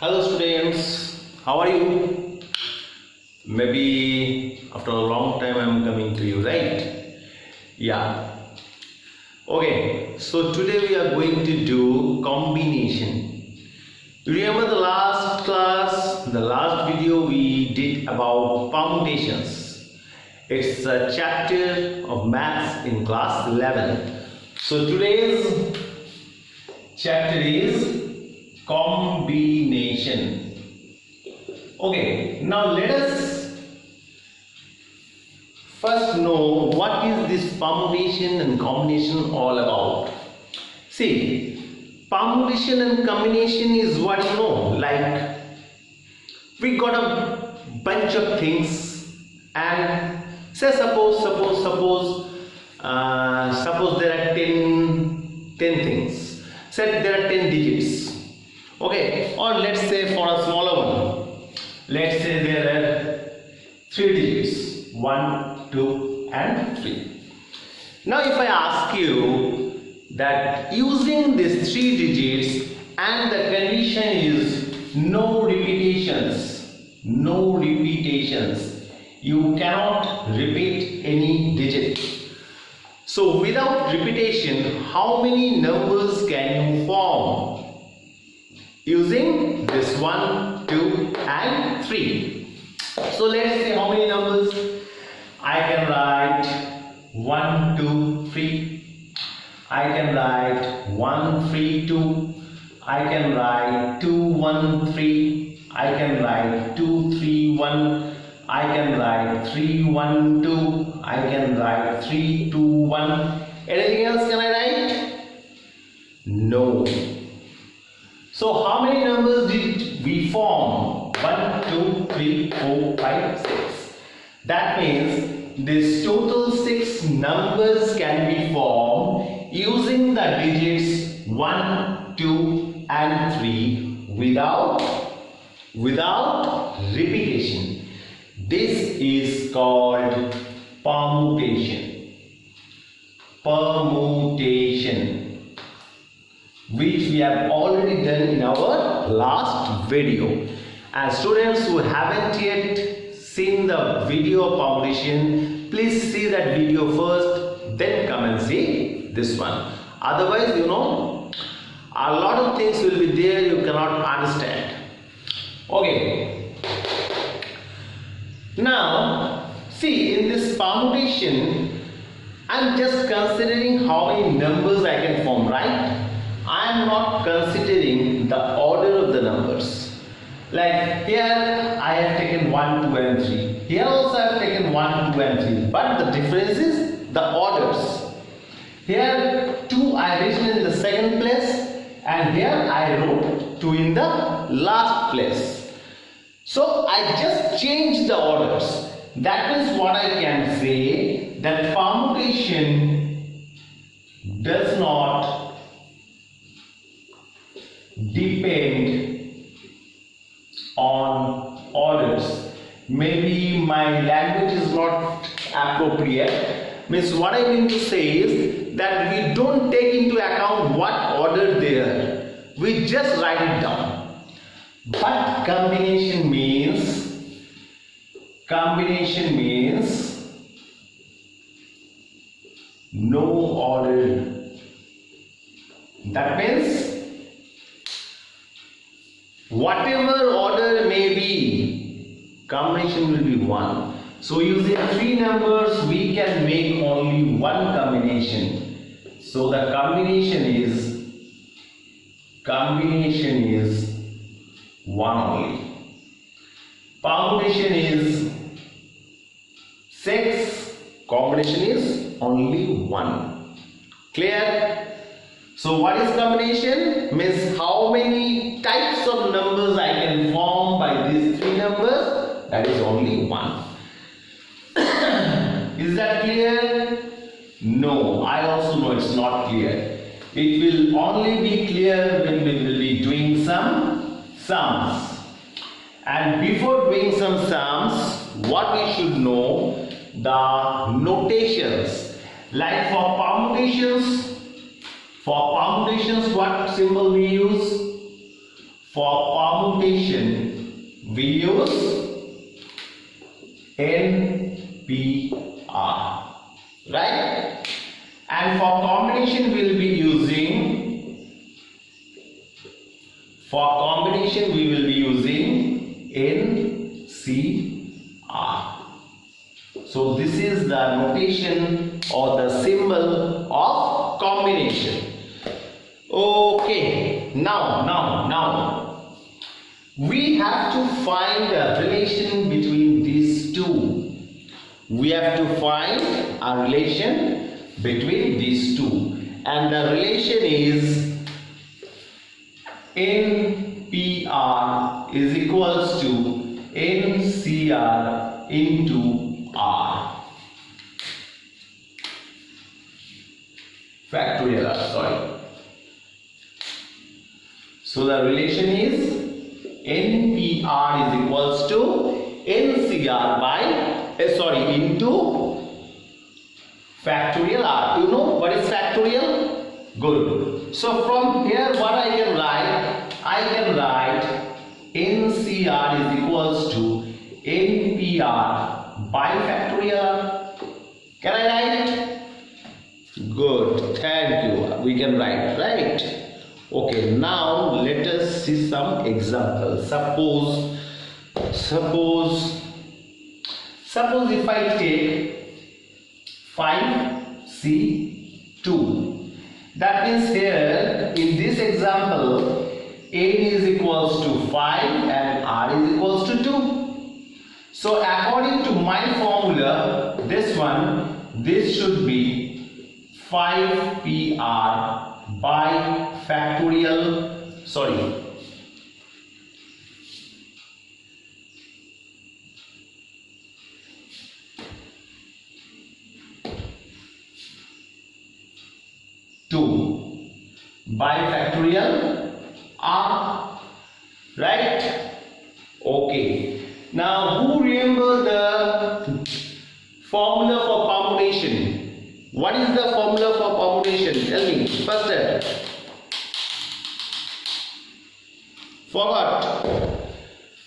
Hello students, how are you? Maybe after a long time I am coming to you, right? Yeah. Okay, so today we are going to do combination. You remember the last class, the last video we did about permutations. It's a chapter of maths in class 11. So today's chapter is combination. Okay, now let us first know what is this permutation and combination all about. See, permutation and combination is what you know, like we got a bunch of things and say suppose there are 10 things. Say there are 10 digits. Okay, or let's say for a smaller one, let's say there are 3 digits, 1, 2 and 3. Now if I ask you that using these 3 digits and the condition is no repetitions, you cannot repeat any digit. So without repetition, how many numbers can you form? Using this 1, 2 and 3. So let's say how many numbers I can write 1, 2, 3. I can write 1, 3, 2. I can write 2, 1, 3. I can write 2, 3, 1. I can write 3, 1, 2. I can write 3, 2, 1. Anything else can I write? No. So how many numbers did we form? 1, 2, 3, 4, 5, 6. That means this total 6 numbers can be formed using the digits 1, 2 and 3 without repetition. This is called permutation. Which we have already done in our last video. And students who haven't yet seen the video of permutation, please see that video first, then come and see this one. Otherwise, you know, a lot of things will be there you cannot understand. Okay. Now, see, in this permutation, I am just considering how many numbers I can form, right? I am not considering the order of the numbers. Like here I have taken 1, 2 and 3. Here also I have taken 1, 2 and 3. But the difference is the orders. Here 2 I written in the second place and here I wrote 2 in the last place. So I just changed the orders. That is what I can say, that permutation does not depend on orders. Maybe my language is not appropriate. Means what I mean to say is that we don't take into account what order there. We just write it down. But combination means no order. That means whatever order may be, combination will be 1. So using 3 numbers we can make only one combination. So the combination is 1 only. Permutation is 6, combination is only 1. Clear? So what is combination? Means how many types of numbers I can form by these 3 numbers? That is only 1. Is that clear? No, I also know it's not clear. It will only be clear when we will be doing some sums. And before doing some sums, what we should know, the notations. Like for permutations, what symbol we use? For permutation we use NPR, right? And for combination we will be using NCR. So this is the notation or the symbol of combination. Okay, now we have to find a relation between these two. We have to find a relation between these two, and the relation is NPR is equals to NCR into R. Factorial R, sorry. So the relation is NPR is equals to NCR by into factorial R. You know what is factorial? Good. So from here what I can write? I can write NCR is equals to NPR by factorial R. Can I write? Good. Thank you. We can write, right? Okay, now let us see some examples. Suppose if I take 5C2, that means here in this example n is equals to 5 and r is equals to 2. So according to my formula, this should be 5PR by factorial, sorry, by factorial R, right? Okay, now who remember the formula for permutation? What is the formula for permutation? Tell me first. Forgot.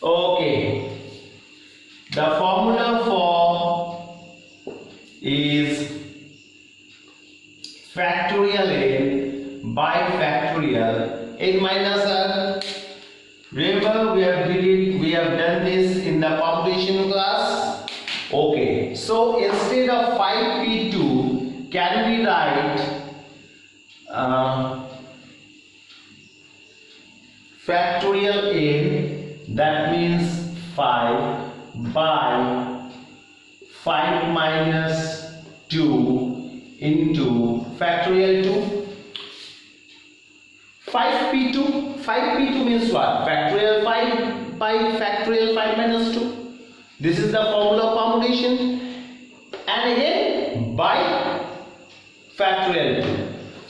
Okay, the formula for is factorial n by factorial n minus r. Remember we have done this in the permutation class. Okay, so instead of 5p2 can we write factorial n, that means 5 by 5 minus 2 into factorial 2. 5p2 means what? Factorial 5 by factorial 5 minus 2. This is the formula of permutation, and again by factorial 2.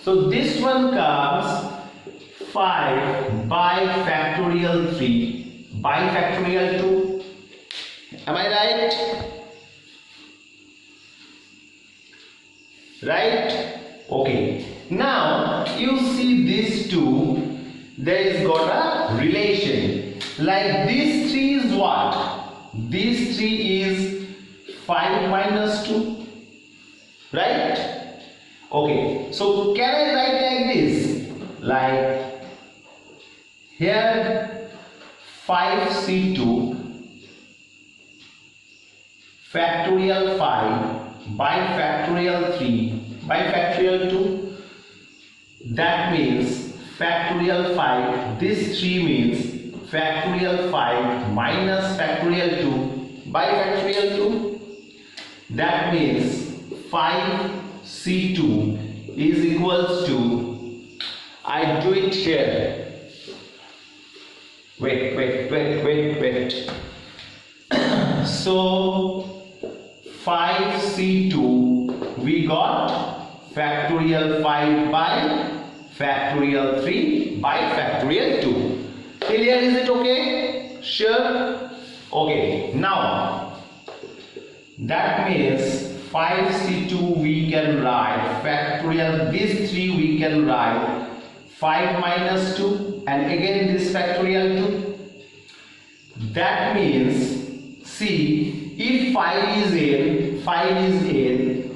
So this one comes 5 by factorial 3 by factorial 2. Am I right? Right? Okay. Now you see these two, there is got a relation. Like this 3 is what? This 3 is 5 minus 2. Right? Okay. So can I write like this? Like here 5C2 factorial 5 by factorial 3 by factorial 2. That means factorial 5, this 3 means factorial 5 minus factorial 2 by factorial 2. That means 5C2 is equals to, I do it here. Wait. So 5C2 we got factorial 5 by factorial 3 by factorial 2. Clear? Is it okay? Sure? Okay, now that means 5C2 we can write factorial, this 3 we can write 5 minus 2, and again this factorial 2. That means, see, if 5 is n,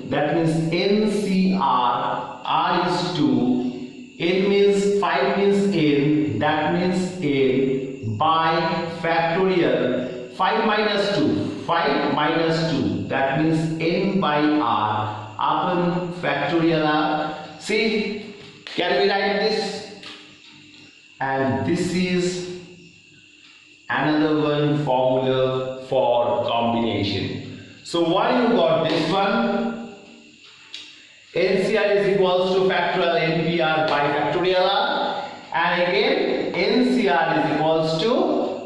that means NCR, R is 2, n means 5 means n, that means n by factorial 5 minus 2, that means n by r upon factorial r. See, can we write this? And this is another one formula for combination. So what you got this one? NCR is equals to factorial NPR by factorial r, and again NCR is equals to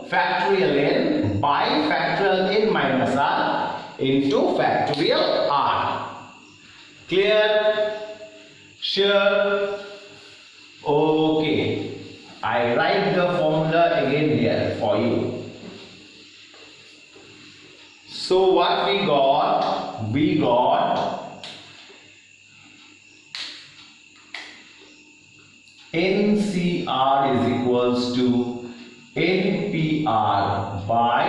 factorial n by factorial n minus r into factorial r. Clear? Sure? Okay. I write the formula again here for you. So what we got? We got NCR is equals to NPR by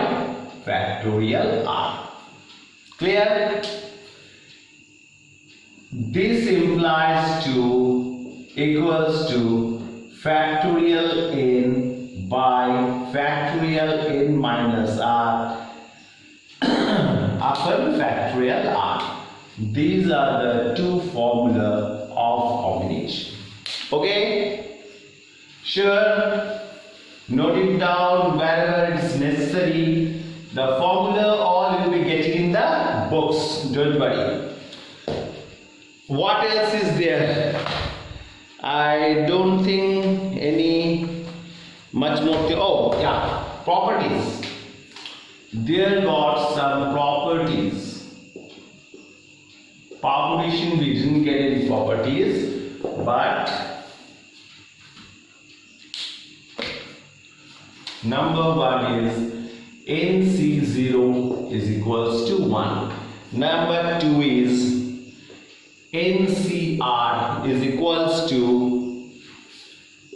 factorial r. Clear? This implies to equals to factorial n by factorial n minus r upon factorial r. These are the two formula of combination. Okay? Sure? Note it down wherever it is necessary. The formula all will be getting in the books. Don't worry. What else is there? I don't think any much more. Oh yeah, properties. There got some properties. Population we didn't get any properties, but number one is NC0 is equals to 1. Number two is NCR is equals to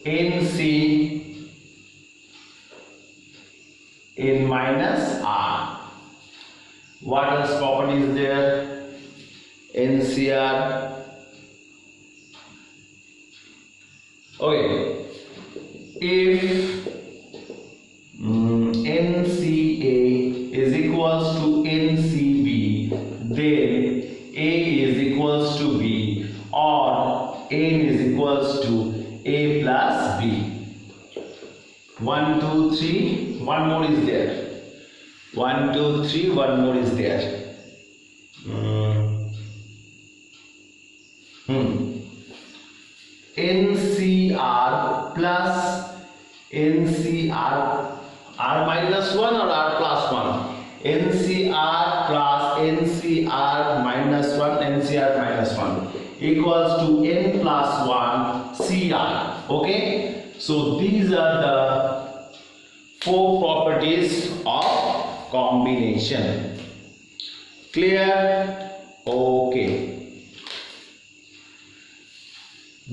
NC n minus r. What else property is there? NCR. Okay. If NCA is equals to NCB, then A is equals to B, or N is equals to A plus B. 1, 2, 3, one more is there. 1, 2, 3, one more is there. NCR plus NCR, R minus 1 or R plus 1? NCR plus NCR minus 1, NCR minus 1 equals to N plus 1 CR. Okay, so these are the 4 properties of combination. Clear? Okay.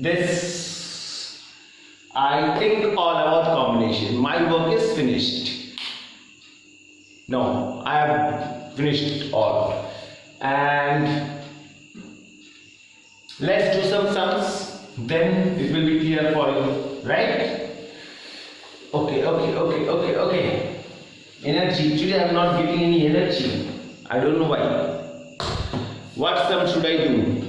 This, I think, all about combination. My work is finished. No, I have finished all. And let's do some sums, then it will be clear for you, right? Okay. Energy. Today I am not getting any energy. I don't know why. What sum should I do?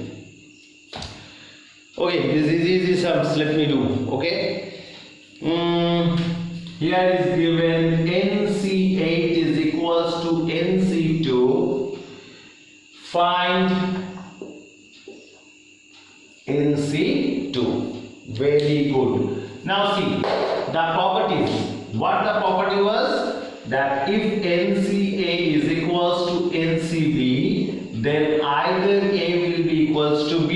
Okay, this is easy sums. Let me do. Okay. Here is given NC8 is equals to NC2. Find NC2. Very good. Now see the properties. What the property was? That if NCA is equals to NCB, then either A will be equals to B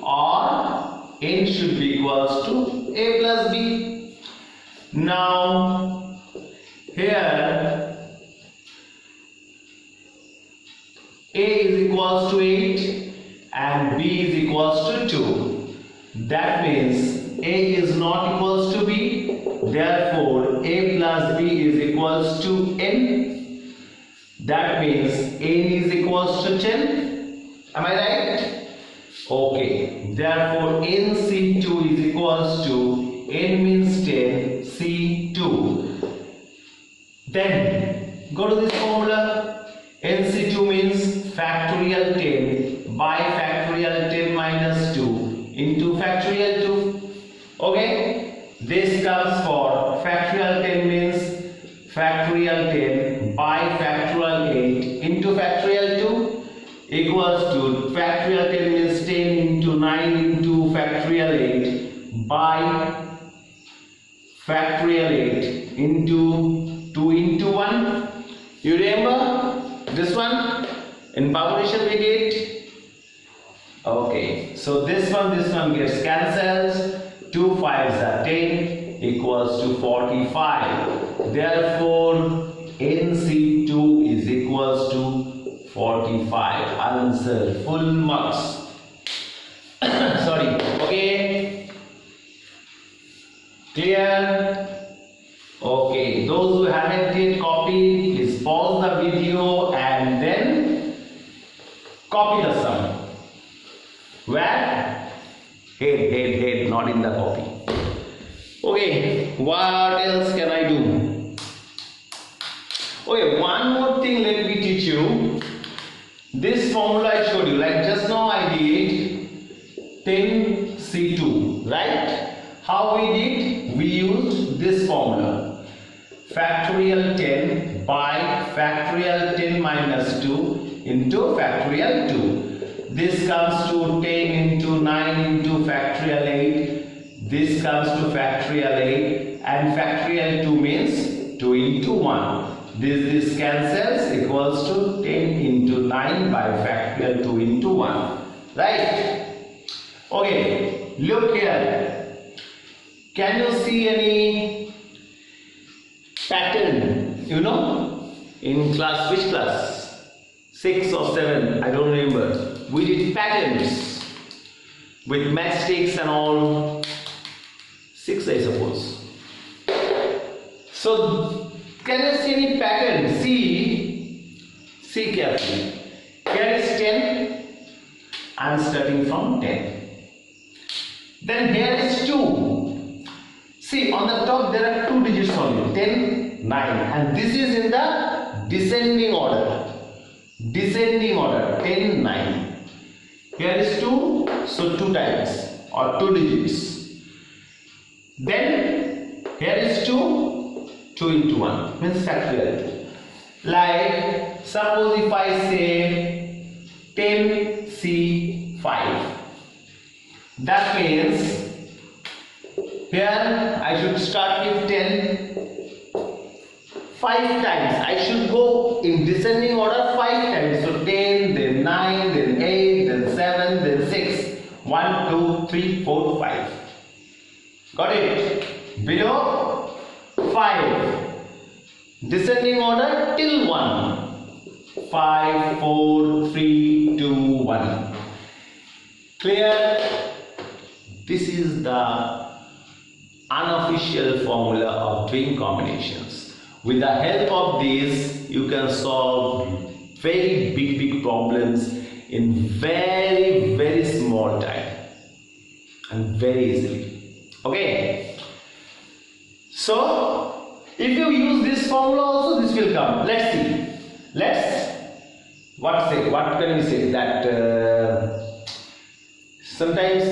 or N should be equals to A plus B. Now here A is equals to 8 and B is equals to 2. That means A is not equals to B. Therefore, A plus B is equals to N. That means N is equals to 10. Am I right? Okay. Therefore, NC2 is equals to N means 10, C2. Then go to this formula. NC2 means factorial 10 by factorial 10 minus 2 into factorial 2. Okay, this comes for factorial 10 means factorial 10 by factorial 8 into factorial 2 equals to factorial 10 means 10 into 9 into factorial 8 by factorial 8 into 2 into 1. You remember this one? In power we did. Okay, so this one gets cancelled. 2 5s are 10 equals to 45. Therefore, NC2 is equals to 45. Answer full marks. Sorry. Okay. Clear? Okay. Those who haven't yet copied, please pause the video and then copy the sum. Where? Head, not in the copy. Okay, what else can I do? Okay, one more thing let me teach you. This formula I showed you, like just now I did 10C2, right? How we did? We used this formula. Factorial 10 by factorial 10 minus 2 into factorial 2. This comes to 10 into 9 into factorial 8. This comes to factorial 8 and factorial 2 means 2 into 1. This cancels equals to 10 into 9 by factorial 2 into 1. Right? Okay, look here. Can you see any pattern? You know? In class, which class? 6 or 7, I don't remember. We did patterns with matchsticks and all. 6, I suppose. So, can you see any pattern? See carefully. Here is 10. I am starting from 10. Then here is 2. See, on the top there are 2 digits only. 10, 9. And this is in the descending order. Descending order. 10, 9. Here is 2, so 2 times or 2 digits. Then here is 2, 2 into 1 means factorial. Like suppose if I say 10C5, that means here I should start with 10 5 times. I should go in descending order 5 times. So 10, then 9, then 8, then 7, then 6. 1, 2, 3, 4, 5. Got it? Below 5. Descending order till 1. 5, 4, 3, 2, 1. Clear? This is the unofficial formula of doing combinations. With the help of this, you can solve very big problems in very small time and very easily. Okay. So, if you use this formula also, this will come. Let's see. What can we say? That sometimes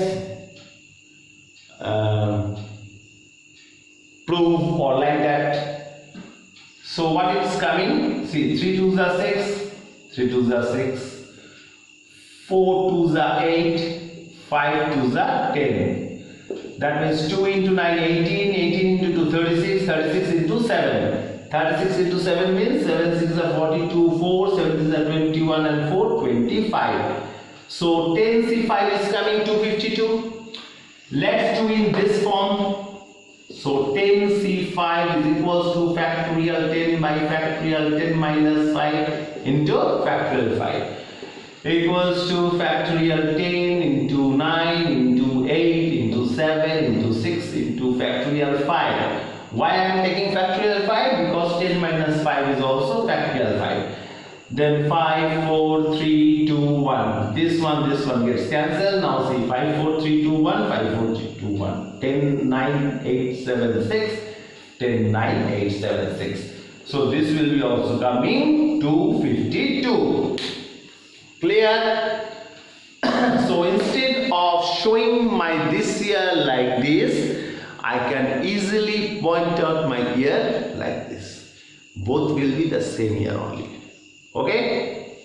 prove or like that. So what is coming? See, 3 2s are 6, 3 2s are 6, 4 2s are 8, 5 2s are 10. That means 2 into 9, 18, 18 into 2, 36, 36 into 7. 36 into 7 means 7 6 are 42, 4, 7 6 are 21 and 4, 25. So 10C5 is coming to 52. Let's do in this form. So 10C5 is equals to factorial 10 by factorial 10 minus 5 into factorial 5 equals to factorial 10 into 9 into 8 into 7 into 6 factorial 5. Why I am taking factorial 5? Because 10 minus 5 is also factorial 5. Then 5, 4, 3, 2, 1. This one gets cancelled. Now see 5, 4, 3, 2, 1, 5, 4, 3, 2, 1. 10, 9, 8, 7, 6. 10, 9, 8, 7, 6. So this will be also coming to 52. Clear? So instead of showing my this year like this, I can easily point out my year like this. Both will be the same year only. Okay?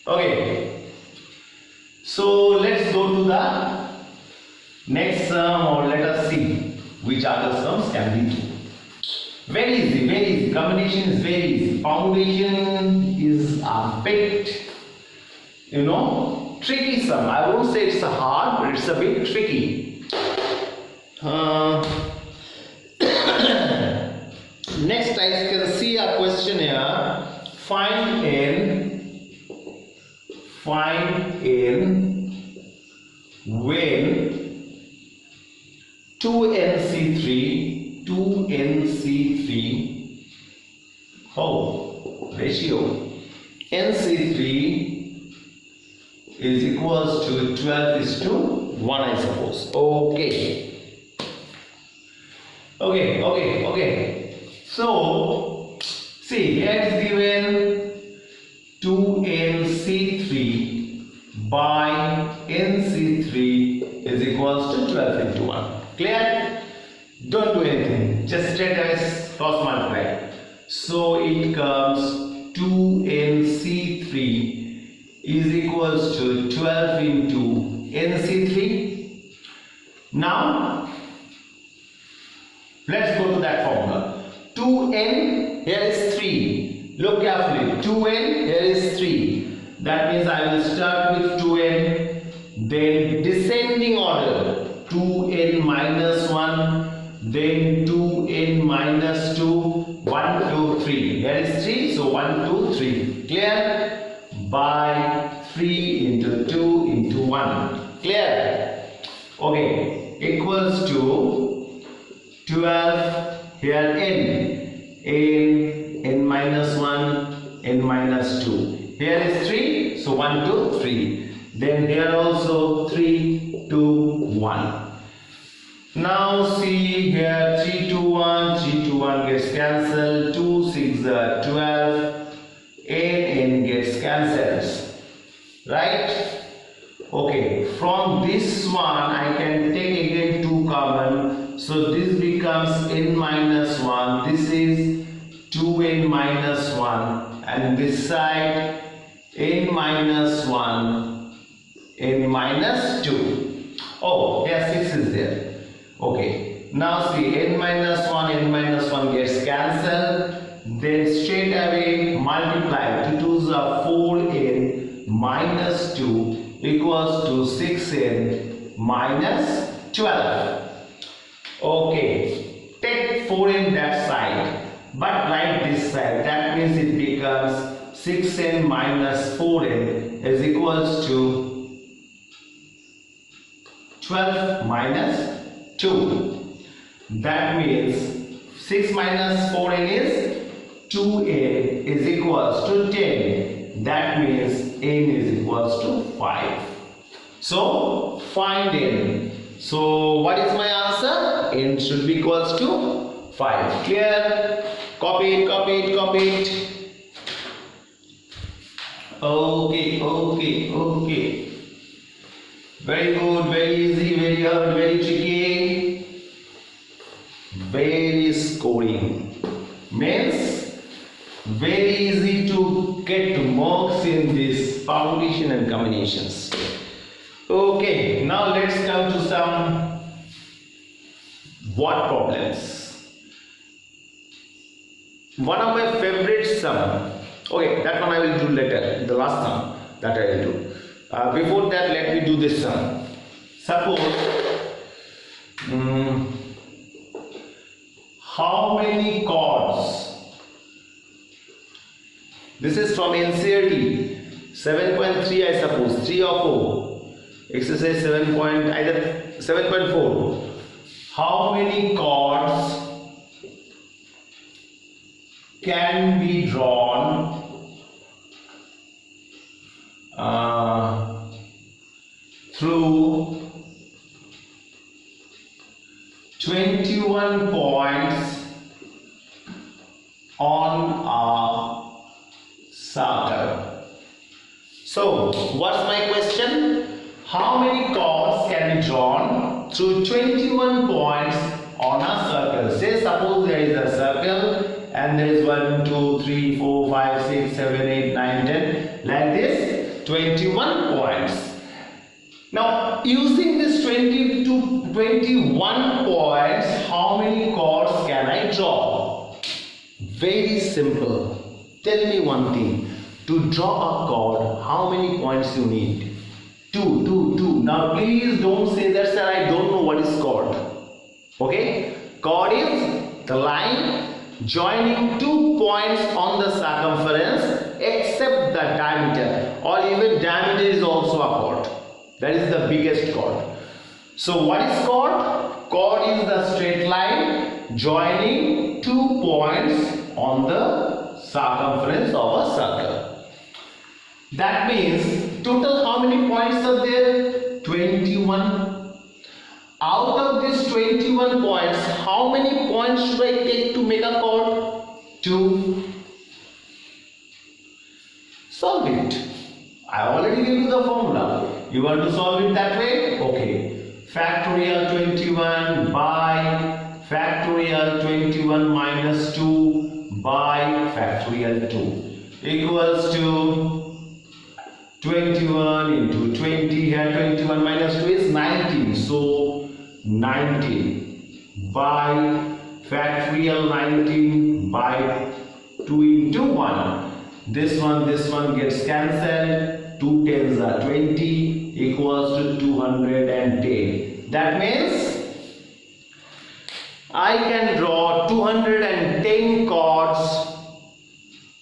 Okay. So let's go to the next sum, or let us see which other sums can we do. Very easy, very easy. Combination is very easy. Foundation is a bit, tricky sum. I won't say it's a hard, but it's a bit tricky. Next, I can see a question here. Find in when 2nc3 ratio nc3 is equals to 12:1, I suppose. Okay. So see, here is given 2nc3 by nc3 is equals to 12:1. Clear? Don't do anything, just straight away cross multiply. So it comes 2nc3 is equals to 12 into nc3. Now let's go to that formula. 2n, here is 3. Look carefully. 2n, here is 3. That means I will start with 2n, then descending order 2n minus 1, then 2n minus 2, 1, 2, 3. Here is 3, so 1, 2, 3. Clear? By 3 into 2 into 1. Clear? Okay, equals to 12, here n minus 1, n minus 2. Here is 3, so 1, 2, 3. Then here also 3, 2, 1. Now see here 3, 2, 1, 3, 2, 1 gets cancelled, 2, 6 are 12, n gets cancelled, right? Okay, from this one I can take again 2 common, so this becomes n minus 1, this is 2n minus 1, and this side n minus 1, n minus 2. Oh, there 6 is there. Okay, now see n minus 1 gets cancelled, then straight away multiply. 2 2s are 4n minus 2 equals to 6n minus 12. Okay, take 4n that side, but write this side. That means it becomes 6n minus 4n is equals to 12 minus 2. That means 6 minus 4n is 2n is equals to 10. That means n is equals to 5. So find n. So what is my answer? N should be equals to 5. Clear? Copy it. Okay. Very good, very easy, very hard, very tricky, very scoring. Means very easy to get marks in this foundation and combinations. Okay, now let's come to some what problems. One of my favorite sum. Okay, that one I will do later, the last sum that I will do. Before that, let me do this sum. Suppose how many chords? This is from NCERT 7.3, I suppose, 3 or 4. Exercise 7. Either 7.4. how many chords can be drawn through 21 points on a circle. So, what's my question? How many chords can be drawn through 21 points on a circle? Say suppose there is a circle and there is 1, 2, 3, 4, 5, 6, 7, 8, 9, 10 like this, 21 points. Now using this 20 to 21 points, how many chords can I draw? Very simple. Tell me one thing. To draw a chord, how many points you need? 2. Now please don't say that, sir, I don't know what is chord. Okay? Chord is the line joining 2 points on the circumference except the diameter, or even diameter is also a chord. That is the biggest chord. So what is chord? Chord is the straight line joining 2 points on the circumference of a circle. That means total how many points are there? 21. Out of these 21 points, how many points should I take to make a chord? 2. Solve it. I already gave you the formula. You want to solve it that way? Okay. Factorial 21 by factorial 21 minus 2 by factorial 2 equals to 21 into 20. Here 21 minus 2 is 19. So 19 by factorial 19 by 2 into 1. This one gets cancelled. 2 tens are 20 equals to 210. That means I can draw 210 chords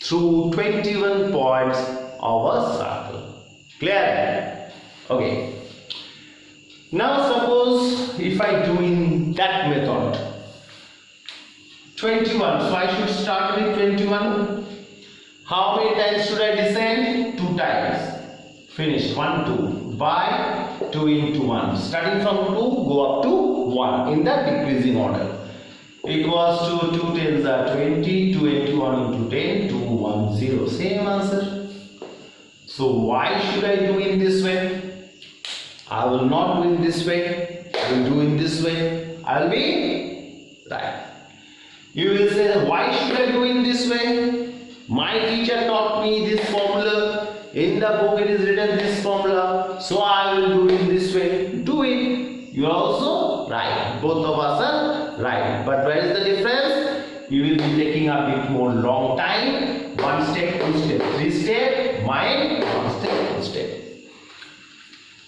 through 21 points of a circle. Clear? Okay. Now suppose if I do in that method 21, so I should start with 21. How many times should I descend? 2 times. Finish. 1, 2 by 2 into 1. Starting from 2, go up to 1 in the decreasing order. Equals to 2 tens are 20, 2 into 1 into 10, 2, 1, 0. Same answer. So why should I do in this way? I will not do in this way. I will do in this way. I will be right. You will say, why should I do in this way? My teacher taught me this formula. In the book it is written this formula. So I will do it in this way. Do it. You are also right. Both of us are right. But where is the difference? You will be taking a bit more long time. 1 step, 2 step, 3 step. Mine 1 step, 2 step.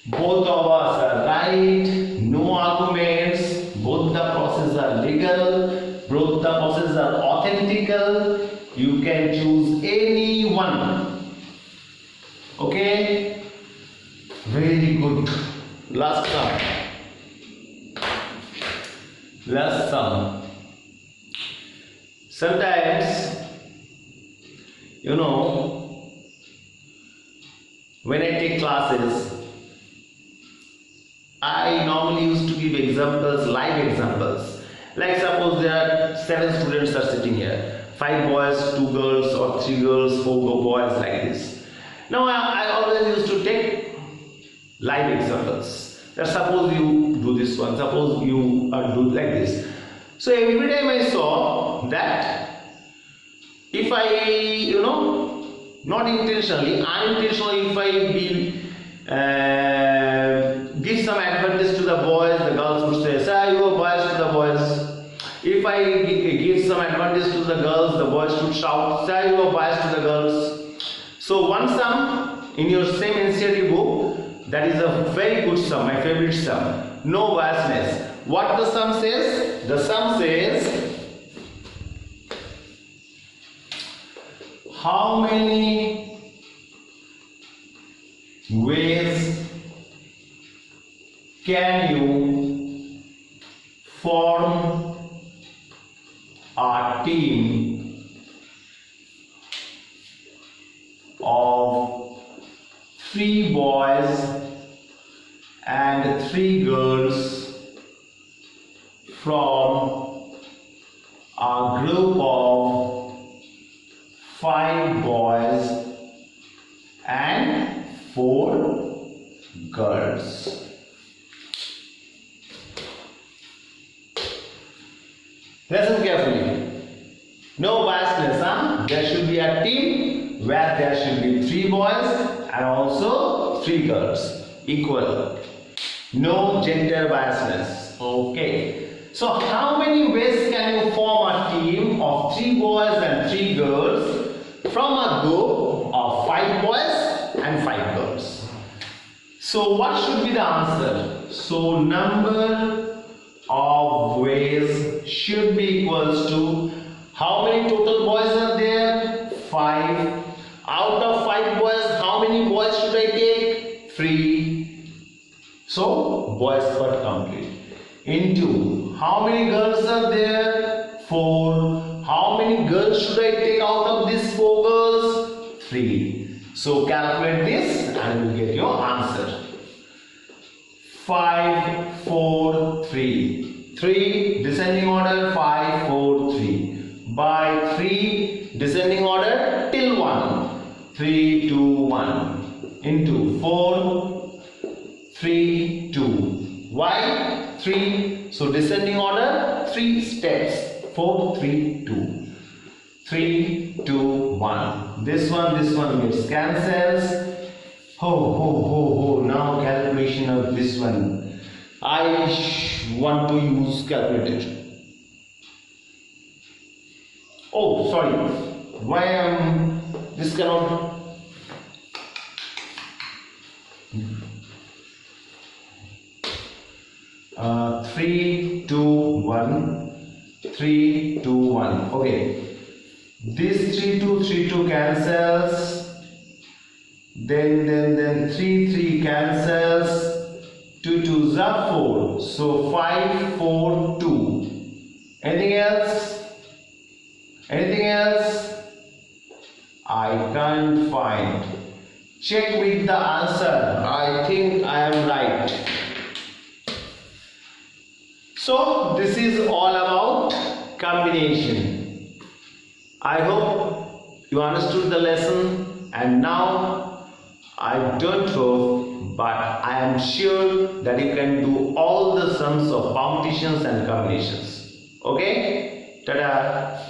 Both of us are right. No arguments. Both the processes are legal. Both the processes are authentical. You can choose any one. Okay? Very good. Last sum. Last sum. Sometimes, you know, when I take classes, I normally used to give examples, live examples. Like suppose there are 7 students are sitting here. 5 boys, 2 girls, or 3 girls, 4 boys, like this. Now I always used to take live examples. That suppose you do this one, suppose you do like this. So every time I saw that if I, you know, not intentionally, unintentionally, if I give some advantage to the boys, the girls would say, sir, you are biased to the boys. If I give some advantage to the girls, the boys should shout, sir, you are biased to the girls. So one sum in your same NCERT book, that is a very good sum, my favorite sum. No biasness. What the sum says? The sum says, how many ways can you form 3 boys and 3 girls from a group of 5 boys and 4 girls. Listen carefully. No biasness, huh? There should be a team where there should be 3 boys and also 3 girls. Equal. No gender biasness. Okay. So how many ways can you form a team of 3 boys and 3 girls from a group of 5 boys and 5 girls? So what should be the answer? So number of ways should be equals to how many total boys are there? 5. Out of 5 boys, how many boys should I take? 3. So boys got complete. Into how many girls are there? 4. How many girls should I take out of these 4 girls? 3. So calculate this and you will get your answer. 5, 4, 3. 3 descending order 5, 4, 3. By 3 descending order till 1. 3, 2, 1. Into 4, 3, 2. Why? 3. So descending order 3 steps. 4, 3, 2. 3, 2, 1. This one gets cancels. Now calculation of this one. I want to use calculator. Oh, sorry. Why this cannot? 3, 2, 1. 3, 2, 1. Okay. This 3, 2 cancels. Then 3, 3 cancels. 2, 2 are 4. So 5, 4, 2. Anything else? Anything else? I can't find. Check with the answer. I think I am right. So this is all about combination. I hope you understood the lesson, and now I don't hope, but I am sure that you can do all the sums of permutations and combinations. Okay? Ta-da!